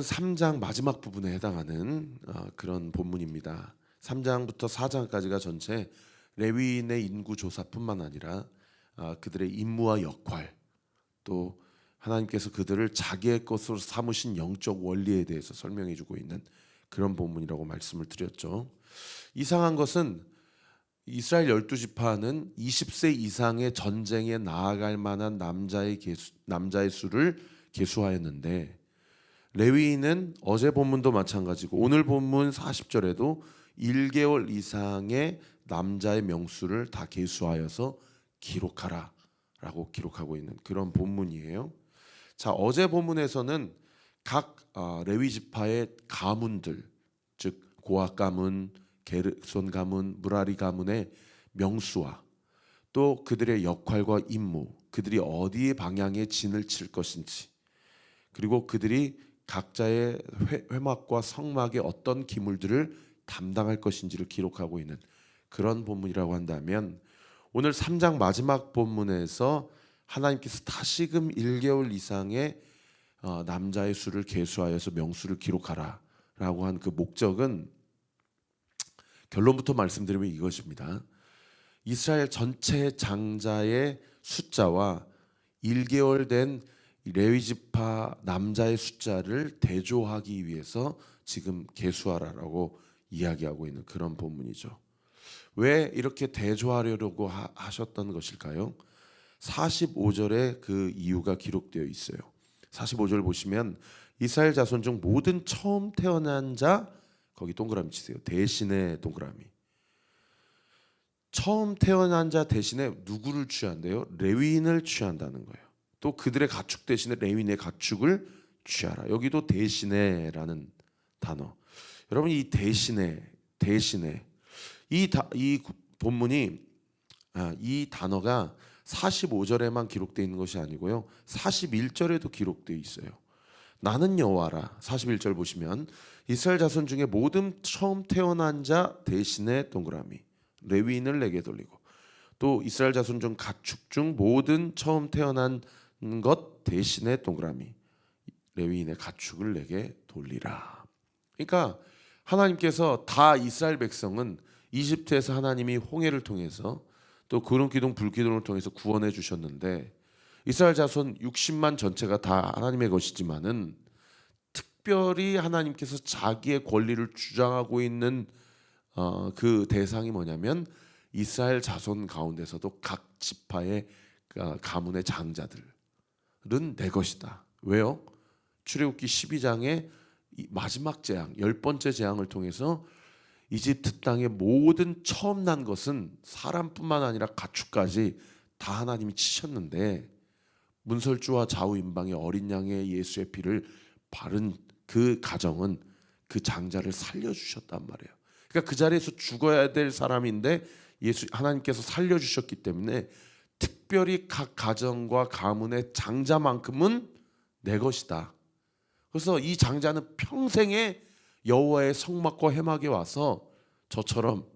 3장 마지막 부분에 해당하는 그런 본문입니다. 3장부터 4장까지가 전체 레위인의 인구 조사뿐만 아니라 그들의 임무와 역할, 또 하나님께서 그들을 자기의 것으로 삼으신 영적 원리에 대해서 설명해주고 있는 그런 본문이라고 말씀을 드렸죠. 이상한 것은 이스라엘 12지파는 20세 이상의 전쟁에 나아갈 만한 남자의 수를 계수하였는데, 레위인은 어제 본문도 마찬가지고 오늘 본문 40절에도 1개월 이상의 남자의 명수를 다 계수하여서 기록하라 라고 기록하고 있는 그런 본문이에요. 자, 어제 본문에서는 각 레위 지파의 가문들, 즉 고핫 가문, 게르손 가문, 무라리 가문의 명수와 또 그들의 역할과 임무, 그들이 어디 방향에 진을 칠 것인지, 그리고 그들이 각자의 회막과 성막의 어떤 기물들을 담당할 것인지를 기록하고 있는 그런 본문이라고 한다면, 오늘 3장 마지막 본문에서 하나님께서 다시금 1개월 이상의 남자의 수를 계수하여서 명수를 기록하라 라고 한 그 목적은, 결론부터 말씀드리면 이것입니다. 이스라엘 전체 장자의 숫자와 1개월 된 레위지파 남자의 숫자를 대조하기 위해서 지금 계수하라라고 이야기하고 있는 그런 본문이죠. 왜 이렇게 대조하려고 하셨던 것일까요? 45절에 그 이유가 기록되어 있어요. 45절 보시면 이스라엘 자손 중 모든 처음 태어난 자, 거기 동그라미 치세요. 대신에 동그라미. 처음 태어난 자 대신에 누구를 취한대요? 레위인을 취한다는 거예요. 또 그들의 가축 대신에 레위인의 가축을 취하라. 여기도 대신에라는 단어. 여러분, 이 대신에 이 본문이 이 단어가 45절에만 기록되어 있는 것이 아니고요, 41절에도 기록되어 있어요. 나는 여호와라. 41절 보시면 이스라엘 자손 중에 모든 처음 태어난 자 대신에 동그라미, 레위인을 내게 돌리고, 또 이스라엘 자손 중 가축 중 모든 처음 태어난 것 대신에 동그라미, 레위인의 가축을 내게 돌리라. 그러니까 하나님께서 다 이스라엘 백성은 이집트에서 하나님이 홍해를 통해서 또 구름 기둥 불 기둥을 통해서 구원해 주셨는데, 이스라엘 자손 60만 전체가 다 하나님의 것이지만은 특별히 하나님께서 자기의 권리를 주장하고 있는 그 대상이 뭐냐면 이스라엘 자손 가운데서도 각 지파의 가문의 장자들은 내 것이다. 왜요? 출애굽기 12장의 마지막 재앙, 10번째 재앙을 통해서 이집트 땅의 모든 처음 난 것은 사람뿐만 아니라 가축까지 다 하나님이 치셨는데, 문설주와 좌우임방의 어린 양의 예수의 피를 바른 그 가정은 그 장자를 살려주셨단 말이에요. 그러니까 그 자리에서 죽어야 될 사람인데 하나님께서 살려주셨기 때문에 특별히 각 가정과 가문의 장자만큼은 내 것이다. 그래서 이 장자는 평생에 여호와의 성막과 회막에 와서 저처럼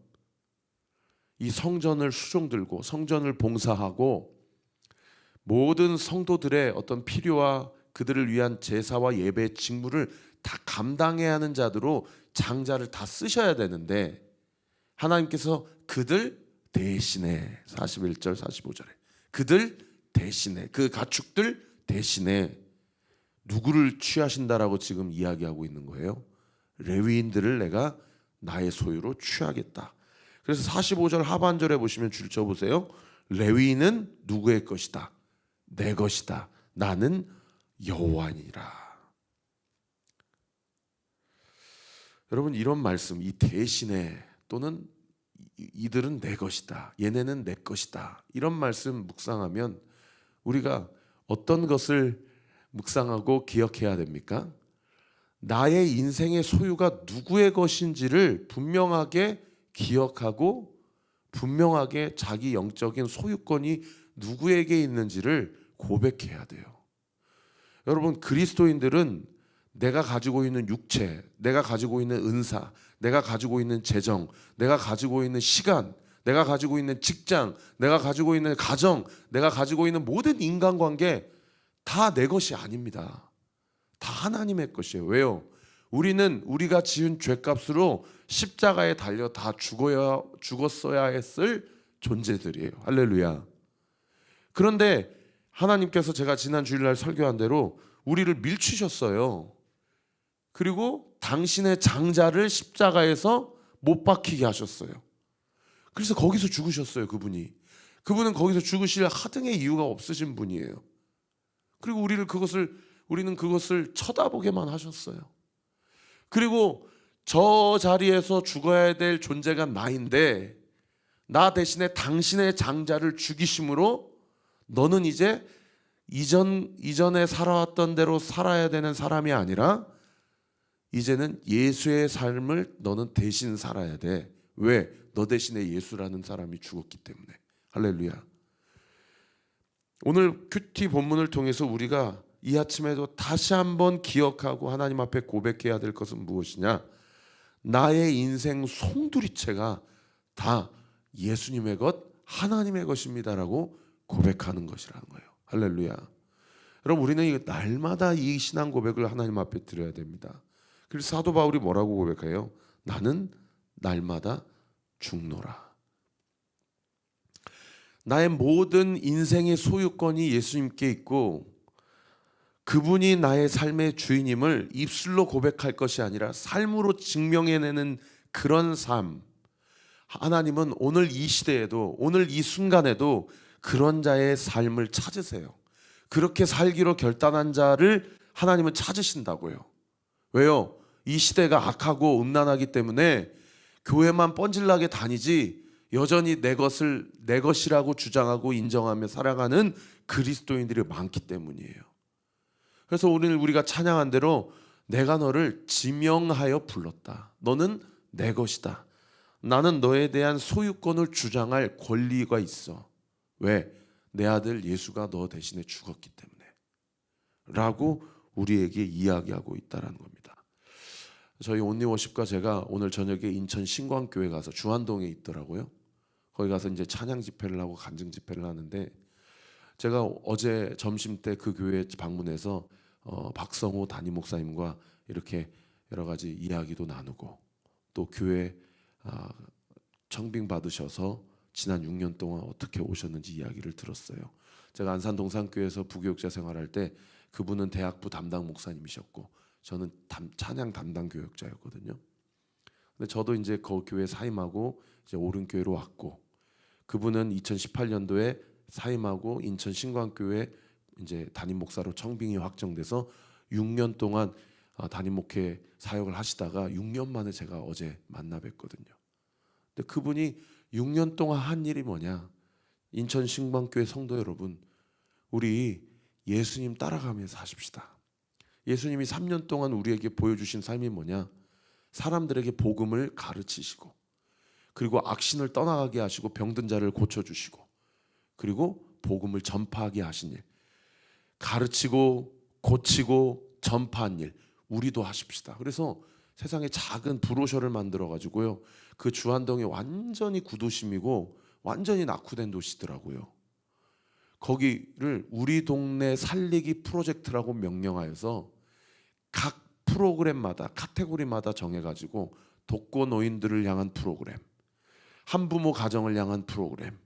이 성전을 수종들고 성전을 봉사하고 모든 성도들의 어떤 필요와 그들을 위한 제사와 예배 직무를 다 감당해야 하는 자들로 장자를 다 쓰셔야 되는데, 하나님께서 그들 대신에 41절 45절에 그들 대신에 그 가축들 대신에 누구를 취하신다라고 지금 이야기하고 있는 거예요. 레위인들을 내가 나의 소유로 취하겠다. 그래서 45절 하반절에 보시면 줄 쳐보세요. 레위인은 누구의 것이다? 내 것이다. 나는 여호와니라. 여러분, 이런 말씀, 이 대신에 또는 이들은 내 것이다, 얘네는 내 것이다, 이런 말씀 묵상하면 우리가 어떤 것을 묵상하고 기억해야 됩니까? 나의 인생의 소유가 누구의 것인지를 분명하게 기억하고 분명하게 자기 영적인 소유권이 누구에게 있는지를 고백해야 돼요. 여러분, 그리스도인들은 내가 가지고 있는 육체, 내가 가지고 있는 은사, 내가 가지고 있는 재정, 내가 가지고 있는 시간, 내가 가지고 있는 직장, 내가 가지고 있는 가정, 내가 가지고 있는 모든 인간관계 다 내 것이 아닙니다. 다 하나님의 것이에요. 왜요? 우리는 우리가 지은 죄값으로 십자가에 달려 다 죽었어야 했을 존재들이에요. 할렐루야. 그런데 하나님께서 제가 지난 주일날 설교한 대로 우리를 밀치셨어요. 그리고 당신의 장자를 십자가에서 못 박히게 하셨어요. 그래서 거기서 죽으셨어요. 그분은 거기서 죽으실 하등의 이유가 없으신 분이에요. 그리고 우리는 그것을 쳐다보게만 하셨어요. 그리고 저 자리에서 죽어야 될 존재가 나인데 나 대신에 당신의 장자를 죽이심으로 너는 이제 이전에 살아왔던 대로 살아야 되는 사람이 아니라 이제는 예수의 삶을 너는 대신 살아야 돼. 왜? 너 대신에 예수라는 사람이 죽었기 때문에. 할렐루야. 오늘 큐티 본문을 통해서 우리가 이 아침에도 다시 한번 기억하고 하나님 앞에 고백해야 될 것은 무엇이냐? 나의 인생 송두리째가 다 예수님의 것, 하나님의 것입니다라고 고백하는 것이라는 거예요. 할렐루야. 여러분, 우리는 날마다 이 신앙 고백을 하나님 앞에 드려야 됩니다. 그래서 사도 바울이 뭐라고 고백해요? 나는 날마다 죽노라. 나의 모든 인생의 소유권이 예수님께 있고 그분이 나의 삶의 주인임을 입술로 고백할 것이 아니라 삶으로 증명해내는 그런 삶. 하나님은 오늘 이 시대에도, 오늘 이 순간에도 그런 자의 삶을 찾으세요. 그렇게 살기로 결단한 자를 하나님은 찾으신다고요. 왜요? 이 시대가 악하고 음란하기 때문에 교회만 뻔질나게 다니지 여전히 내 것이라고 주장하고 인정하며 살아가는 그리스도인들이 많기 때문이에요. 그래서 오늘 우리가 찬양한 대로 내가 너를 지명하여 불렀다. 너는 내 것이다. 나는 너에 대한 소유권을 주장할 권리가 있어. 왜? 내 아들 예수가 너 대신에 죽었기 때문에 라고 우리에게 이야기하고 있다는 겁니다. 저희 온리워십과 제가 오늘 저녁에 인천 신광교회 가서 주안동에 있더라고요. 거기 가서 이제 찬양 집회를 하고 간증 집회를 하는데 제가 어제 점심 때 그 교회에 방문해서 박성호 담임 목사님과 이렇게 여러 가지 이야기도 나누고 또 교회 청빙 받으셔서 지난 6년 동안 어떻게 오셨는지 이야기를 들었어요. 제가 안산 동산교회에서 부교육자 생활할 때 그분은 대학부 담당 목사님이셨고 저는 찬양 담당 교육자였거든요. 근데 저도 이제 그 교회 사임하고 이제 오른교회로 왔고 그분은 2018년도에 사임하고 인천 신광교회 이제 담임 목사로 청빙이 확정돼서 6년 동안 담임 목회 사역을 하시다가 6년 만에 제가 어제 만나 뵀거든요. 근데 그분이 6년 동안 한 일이 뭐냐? 인천 신광교회 성도 여러분, 우리 예수님 따라가면서 사십시다. 예수님이 3년 동안 우리에게 보여주신 삶이 뭐냐? 사람들에게 복음을 가르치시고 그리고 악신을 떠나가게 하시고 병든 자를 고쳐주시고 그리고 복음을 전파하게 하신 일, 가르치고 고치고 전파한 일 우리도 하십시다. 그래서 세상에 작은 브로셔를 만들어 가지고요 그 주안동이 완전히 구도심이고 완전히 낙후된 도시더라고요. 거기를 우리 동네 살리기 프로젝트라고 명명하여서 각 프로그램마다 카테고리마다 정해가지고 독거노인들을 향한 프로그램, 한부모 가정을 향한 프로그램,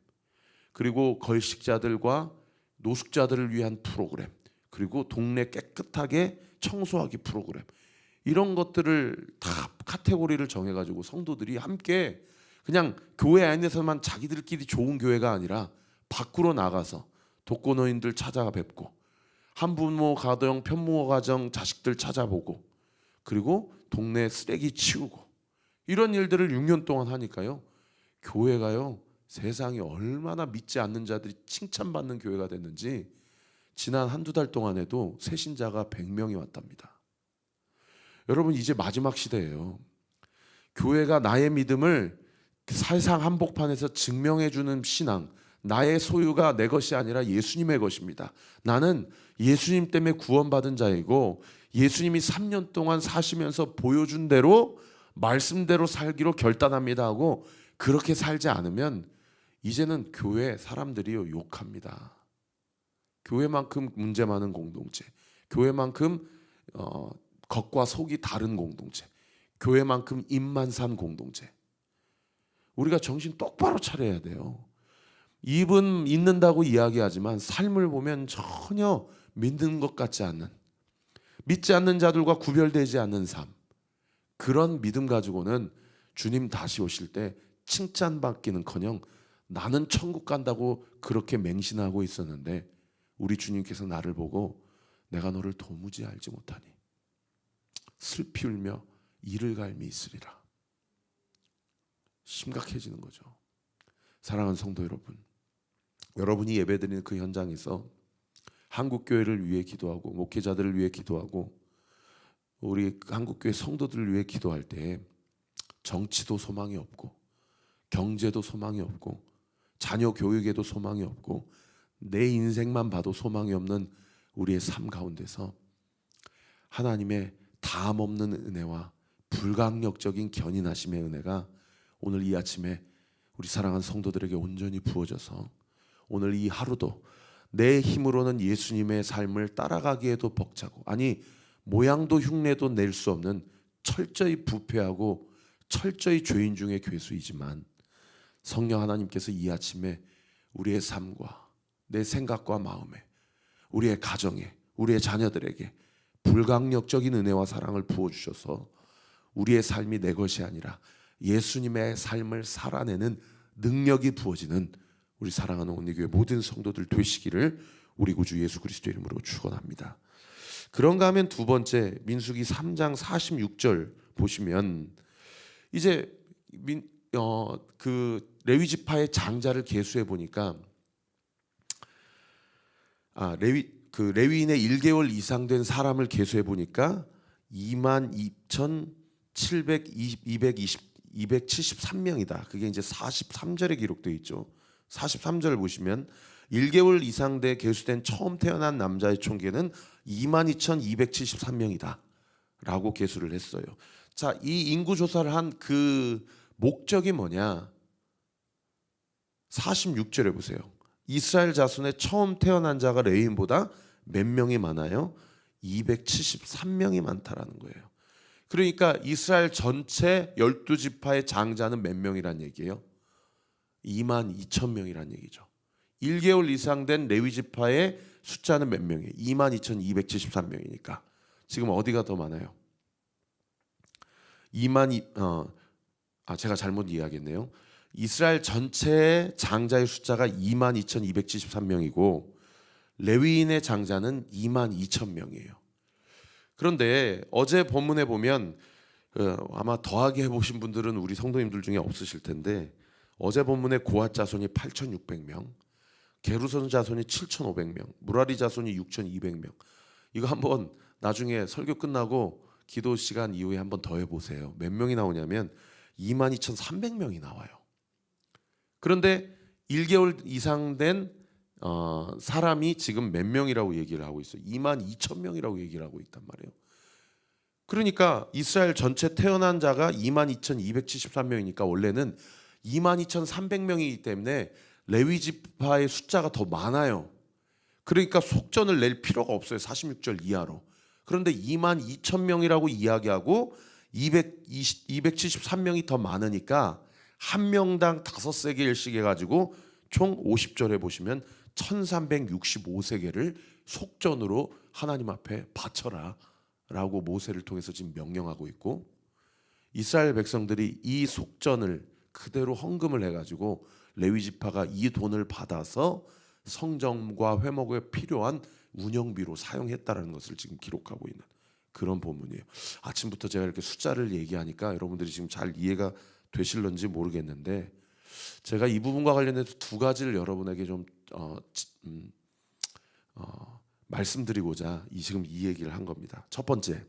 그리고 걸식자들과 노숙자들을 위한 프로그램, 그리고 동네 깨끗하게 청소하기 프로그램, 이런 것들을 다 카테고리를 정해가지고 성도들이 함께 그냥 교회 안에서만 자기들끼리 좋은 교회가 아니라 밖으로 나가서 독거노인들 찾아가 뵙고 한부모 가정, 편부모 가정 자식들 찾아보고 그리고 동네 쓰레기 치우고 이런 일들을 6년 동안 하니까요 교회가요 세상에 얼마나 믿지 않는 자들이 칭찬받는 교회가 됐는지 지난 한두 달 동안에도 새신자가 100명이 왔답니다. 여러분 이제 마지막 시대예요. 교회가 나의 믿음을 세상 한복판에서 증명해주는 신앙, 나의 소유가 내 것이 아니라 예수님의 것입니다. 나는 예수님 때문에 구원받은 자이고 예수님이 3년 동안 사시면서 보여준 대로 말씀대로 살기로 결단합니다 하고 그렇게 살지 않으면 이제는 교회 사람들이요 욕합니다. 교회만큼 문제 많은 공동체, 교회만큼 겉과 속이 다른 공동체, 교회만큼 입만 산 공동체. 우리가 정신 똑바로 차려야 돼요. 입은 믿는다고 이야기하지만 삶을 보면 전혀 믿는 것 같지 않는, 믿지 않는 자들과 구별되지 않는 삶. 그런 믿음 가지고는 주님 다시 오실 때 칭찬받기는커녕 나는 천국 간다고 그렇게 맹신하고 있었는데 우리 주님께서 나를 보고 내가 너를 도무지 알지 못하니 슬피 울며 이를 갈미 있으리라. 심각해지는 거죠. 사랑하는 성도 여러분, 여러분이 예배드리는 그 현장에서 한국교회를 위해 기도하고 목회자들을 위해 기도하고 우리 한국교회 성도들을 위해 기도할 때 정치도 소망이 없고 경제도 소망이 없고 자녀 교육에도 소망이 없고 내 인생만 봐도 소망이 없는 우리의 삶 가운데서 하나님의 다함없는 은혜와 불강력적인 견인하심의 은혜가 오늘 이 아침에 우리 사랑하는 성도들에게 온전히 부어져서 오늘 이 하루도 내 힘으로는 예수님의 삶을 따라가기에도 벅차고, 아니 모양도 흉내도 낼 수 없는 철저히 부패하고 철저히 죄인 중의 괴수이지만 성령 하나님께서 이 아침에 우리의 삶과 내 생각과 마음에, 우리의 가정에, 우리의 자녀들에게 불강력적인 은혜와 사랑을 부어주셔서 우리의 삶이 내 것이 아니라 예수님의 삶을 살아내는 능력이 부어지는 우리 사랑하는 온리교회 모든 성도들 되시기를 우리 구주 예수 그리스도 이름으로 축원합니다. 그런가 하면 두 번째, 민수기 3장 46절 보시면 이제 그 레위 지파의 장자를 계수해 보니까 레위인의 1개월 이상 된 사람을 계수해 보니까 22,273명이다. 그게 이제 43절에 기록되어 있죠. 43절을 보시면 1개월 이상 돼 계수된 처음 태어난 남자의 총계는 22,273명이다 라고 계수를 했어요. 자, 이 인구 조사를 한 그 목적이 뭐냐? 46절에 보세요. 이스라엘 자손의 처음 태어난 자가 레위인보다 몇 명이 많아요? 273명이 많다라는 거예요. 그러니까 이스라엘 전체 12지파의 장자는 몇 명이란 얘기예요? 22,000명이란 얘기죠. 1개월 이상 된 레위 지파의 숫자는 몇 명이에요? 22,273명이니까 지금 어디가 더 많아요? 제가 잘못 이야기했네요. 이스라엘 전체의 장자의 숫자가 22,273명이고 레위인의 장자는 22,000명이에요. 그런데 어제 본문에 보면 아마 더하기 해보신 분들은 우리 성도님들 중에 없으실 텐데 어제 본문에 고핫 자손이 8,600명, 게르손 자손이 7,500명, 무라리 자손이 6,200명. 이거 한번 나중에 설교 끝나고 기도 시간 이후에 한번 더 해보세요. 몇 명이 나오냐면 22,300명이 나와요. 그런데 1개월 이상 된 사람이 지금 몇 명이라고 얘기를 하고 있어요? 22,000명이라고 얘기를 하고 있단 말이에요. 그러니까 이스라엘 전체 태어난 자가 22,273명이니까 원래는 22,300명이기 때문에 레위 지파의 숫자가 더 많아요. 그러니까 속전을 낼 필요가 없어요. 46절 이하로. 그런데 22,000명이라고 이야기하고 273명이 더 많으니까 한 명당 5세겔씩 해가지고 총 50절에 보시면 1365세겔을 속전으로 하나님 앞에 바쳐라 라고 모세를 통해서 지금 명령하고 있고, 이스라엘 백성들이 이 속전을 그대로 헌금을 해가지고 레위 지파가 이 돈을 받아서 성전과 회목에 필요한 운영비로 사용했다라는 것을 지금 기록하고 있는 그런 본문이에요. 아침부터 제가 이렇게 숫자를 얘기하니까 여러분들이 지금 잘 이해가 되실런지 모르겠는데 제가 이 부분과 관련해서 두 가지를 여러분에게 좀 말씀드리고자 지금 이 얘기를 한 겁니다. 첫 번째,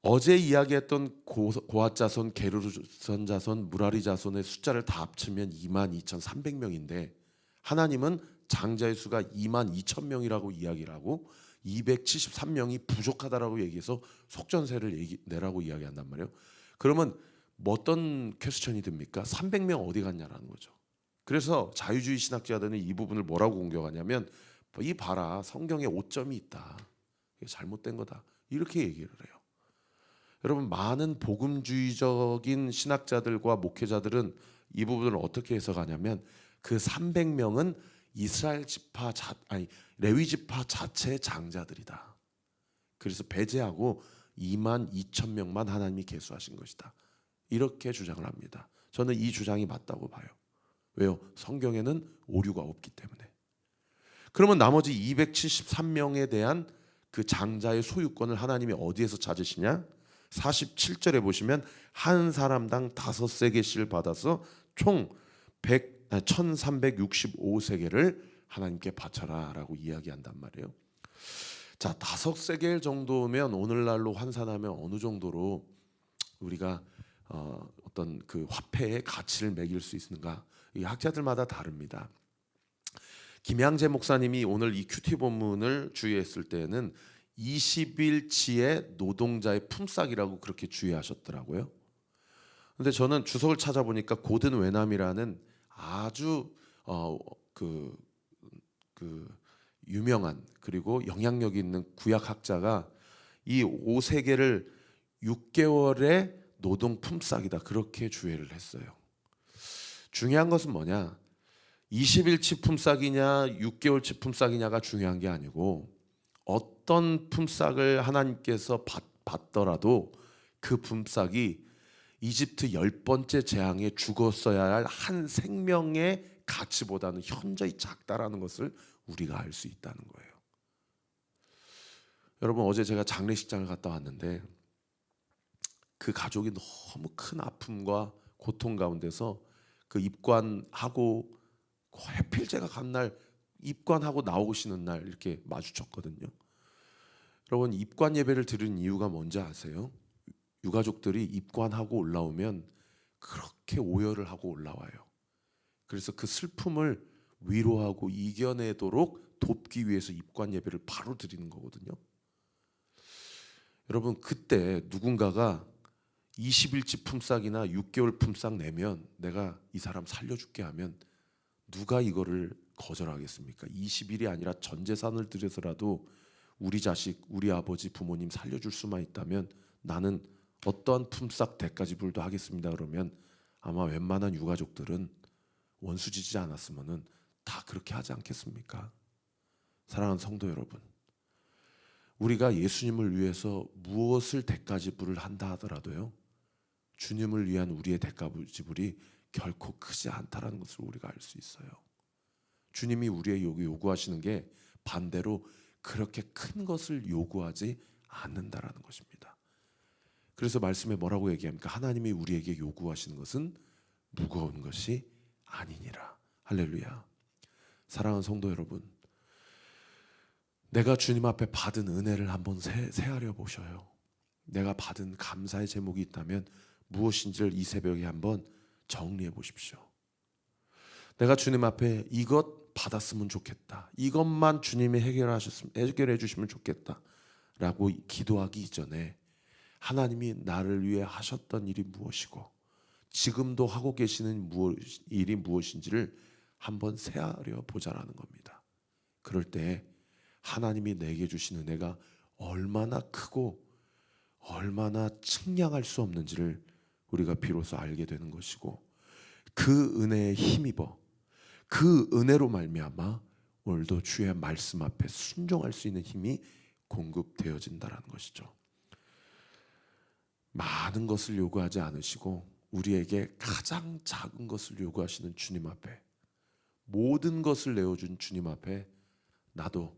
어제 이야기했던 고핫 자손, 게르손 자손, 무라리 자손의 숫자를 다 합치면 22,300명인데 하나님은 장자의 수가 22,000명이라고 이야기를 하고 273명이 부족하다라고 얘기해서 속전세를 내라고 이야기한단 말이에요. 그러면 어떤 퀘스천이 듭니까? 300명 어디 갔냐라는 거죠. 그래서 자유주의 신학자들은 이 부분을 뭐라고 공격하냐면 이 봐라, 성경에 오점이 있다. 이게 잘못된 거다. 이렇게 얘기를 해요. 여러분, 많은 복음주의적인 신학자들과 목회자들은 이 부분을 어떻게 해석하냐면 그 300명은 이스라엘 지파 레위 지파 자체의 장자들이다. 그래서 배제하고 2만 2천 명만 하나님이 계수하신 것이다. 이렇게 주장을 합니다. 저는 이 주장이 맞다고 봐요. 왜요? 성경에는 오류가 없기 때문에. 그러면 나머지 273명에 대한 그 장자의 소유권을 하나님이 어디에서 찾으시냐? 47절에 보시면 한 사람당 5세겔씩 받아서 총 1365세겔을 하나님께 바쳐라 라고 이야기한단 말이에요. 자, 5세겔 정도면 오늘날로 환산하면 어느 정도로 우리가 어떤 그 화폐의 가치를 매길 수 있는가? 이 학자들마다 다릅니다. 김양재 목사님이 오늘 이 큐티 본문을 주의했을 때는 20일치의 노동자의 품삯이라고 그렇게 주의하셨더라고요. 근데 저는 주석을 찾아보니까 고든 웨남이라는 아주 유명한 그리고 영향력 있는 구약학자가 이 5세계를 6개월의 노동 품삯이다 그렇게 주의를 했어요. 중요한 것은 뭐냐? 20일치 품삯이냐 6개월치 품삯이냐가 중요한 게 아니고 어떤 품삯을 하나님께서 받더라도 그 품삯이 이집트 10번째 재앙에 죽었어야 할 한 생명의 가치보다는 현저히 작다라는 것을 우리가 알 수 있다는 거예요. 여러분, 어제 제가 장례식장을 갔다 왔는데 그 가족이 너무 큰 아픔과 고통 가운데서 그 입관하고 해필 제가 간 날 입관하고 나오시는 날 이렇게 마주쳤거든요. 여러분, 입관 예배를 드리는 이유가 뭔지 아세요? 유가족들이 입관하고 올라오면 그렇게 오열을 하고 올라와요. 그래서 그 슬픔을 위로하고 이겨내도록 돕기 위해서 입관 예배를 바로 드리는 거거든요. 여러분, 그때 누군가가 20일치 품삯이나 6개월 품삯 내면 내가 이 사람 살려줄게 하면 누가 이거를 거절하겠습니까? 20일이 아니라 전 재산을 들여서라도 우리 자식, 우리 아버지, 부모님 살려줄 수만 있다면 나는 어떠한 품삯 대가지불도 하겠습니다. 그러면 아마 웬만한 유가족들은 원수지지 않았으면은 다 그렇게 하지 않겠습니까? 사랑하는 성도 여러분, 우리가 예수님을 위해서 무엇을 대가지불을 한다 하더라도요, 주님을 위한 우리의 대가지불이 결코 크지 않다라는 것을 우리가 알 수 있어요. 주님이 우리의 요구하시는 게 반대로 그렇게 큰 것을 요구하지 않는다라는 것입니다. 그래서 말씀에 뭐라고 얘기합니까? 하나님이 우리에게 요구하시는 것은 무거운 것이 아니니라. 할렐루야. 사랑하는 성도 여러분, 내가 주님 앞에 받은 은혜를 한번 세하려 보셔요. 내가 받은 감사의 제목이 있다면 무엇인지를 이 새벽에 한번 정리해 보십시오. 내가 주님 앞에 이것 받았으면 좋겠다, 이것만 주님이 해결해 주시면 좋겠다 라고 기도하기 이전에 하나님이 나를 위해 하셨던 일이 무엇이고 지금도 하고 계시는 일이 무엇인지를 한번 세하려 보자라는 겁니다. 그럴 때 하나님이 내게 주신 은혜가 얼마나 크고 얼마나 측량할 수 없는지를 우리가 비로소 알게 되는 것이고, 그 은혜에 힘입어 그 은혜로 말미암아 오늘도 주의 말씀 앞에 순종할 수 있는 힘이 공급되어진다는 것이죠. 많은 것을 요구하지 않으시고 우리에게 가장 작은 것을 요구하시는 주님 앞에, 모든 것을 내어준 주님 앞에 나도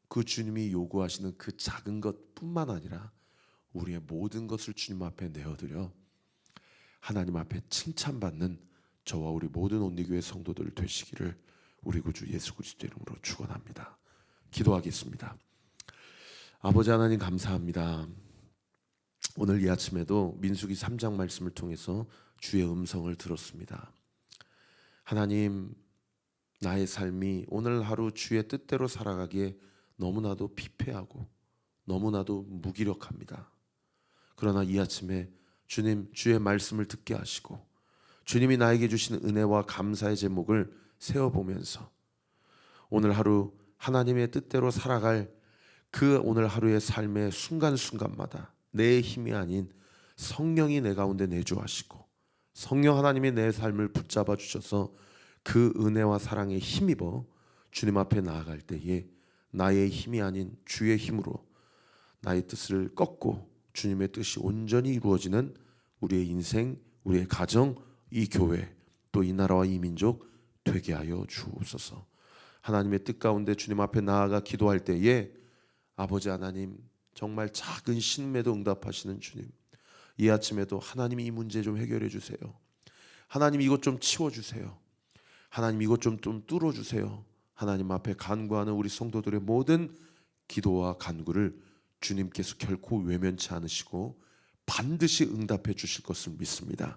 그 주님이 요구하시는 그 작은 것뿐만 아니라 우리의 모든 것을 주님 앞에 내어드려 하나님 앞에 칭찬받는 저와 우리 모든 온리교회 성도들 되시기를 우리 구주 예수 그리스도 이름으로 축원합니다. 기도하겠습니다. 아버지 하나님, 감사합니다. 오늘 이 아침에도 민수기 3장 말씀을 통해서 주의 음성을 들었습니다. 하나님, 나의 삶이 오늘 하루 주의 뜻대로 살아가기에 너무나도 피폐하고 너무나도 무기력합니다. 그러나 이 아침에 주님, 주의 말씀을 듣게 하시고 주님이 나에게 주신 은혜와 감사의 제목을 세워보면서 오늘 하루 하나님의 뜻대로 살아갈 그 오늘 하루의 삶의 순간순간마다 내 힘이 아닌 성령이 내 가운데 내주하시고 성령 하나님이 내 삶을 붙잡아 주셔서 그 은혜와 사랑에 힘입어 주님 앞에 나아갈 때에 나의 힘이 아닌 주의 힘으로 나의 뜻을 꺾고 주님의 뜻이 온전히 이루어지는 우리의 인생, 우리의 가정, 이 교회, 또 이 나라와 이 민족 되게 하여 주옵소서. 하나님의 뜻 가운데 주님 앞에 나아가 기도할 때에 아버지 하나님, 정말 작은 신음에도 응답하시는 주님, 이 아침에도 하나님이 이 문제 좀 해결해 주세요. 하나님 이것 좀 치워주세요. 하나님 이것 좀 뚫어주세요. 하나님 앞에 간구하는 우리 성도들의 모든 기도와 간구를 주님께서 결코 외면치 않으시고 반드시 응답해 주실 것을 믿습니다.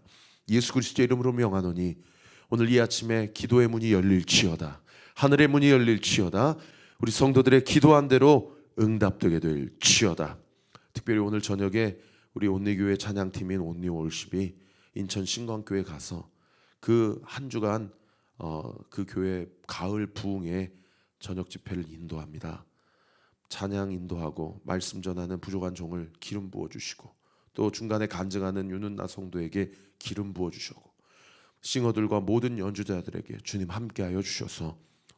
예수 그리스도의 이름으로 명하노니 오늘 이 아침에 기도의 문이 열릴지어다. 하늘의 문이 열릴지어다. 우리 성도들의 기도한 대로 응답되게 될지어다. 특별히 오늘 저녁에 우리 온리교회 찬양팀인 온리월십이 인천 신광교회 가서 그 한 주간 그 교회 가을 부흥의 저녁 집회를 인도합니다. 찬양 인도하고 말씀 전하는 부족한 종을 기름 부어 주시고 또 중간에 간증하는 윤은나 성도에게 기름 부어 주시고 싱어들과 모든 연주자들에게 주님 함께하여 주셔서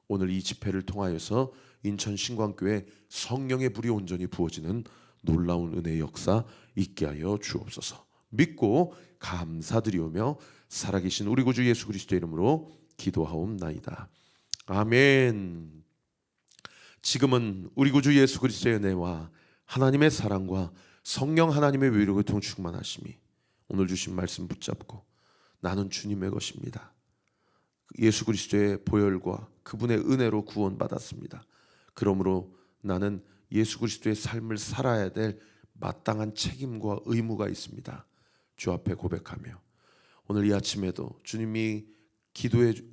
오늘 이 집회를 통하여서 인천 신광교회 성령의 불이 온전히 부어지는 놀라운 은혜의 역사 있게 하여 주옵소서. 믿고 감사드리오며 살아계신 우리 구주 예수 그리스도의 이름으로 기도하옵나이다. 아멘. 지금은 우리 구주 예수 그리스도의 은혜와 하나님의 사랑과 성령 하나님의 위로를 통 충만하심이 오늘 주신 말씀 붙잡고 나는 주님의 것입니다. 예수 그리스도의 보혈과 그분의 은혜로 구원받았습니다. 그러므로 나는 예수 그리스도의 삶을 살아야 될 마땅한 책임과 의무가 있습니다. 주 앞에 고백하며 오늘 이 아침에도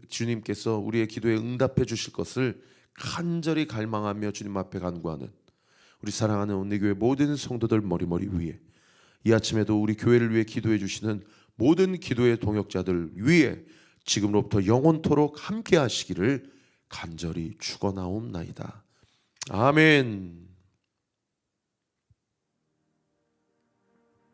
주님께서 우리의 기도에 응답해 주실 것을 간절히 갈망하며 주님 앞에 간구하는 우리 사랑하는 온리교회 모든 성도들 머리머리 위에 이 아침에도 우리 교회를 위해 기도해 주시는 모든 기도의 동역자들 위에 지금로부터 영원토록 함께 하시기를 간절히 축원하옵나이다. 아멘.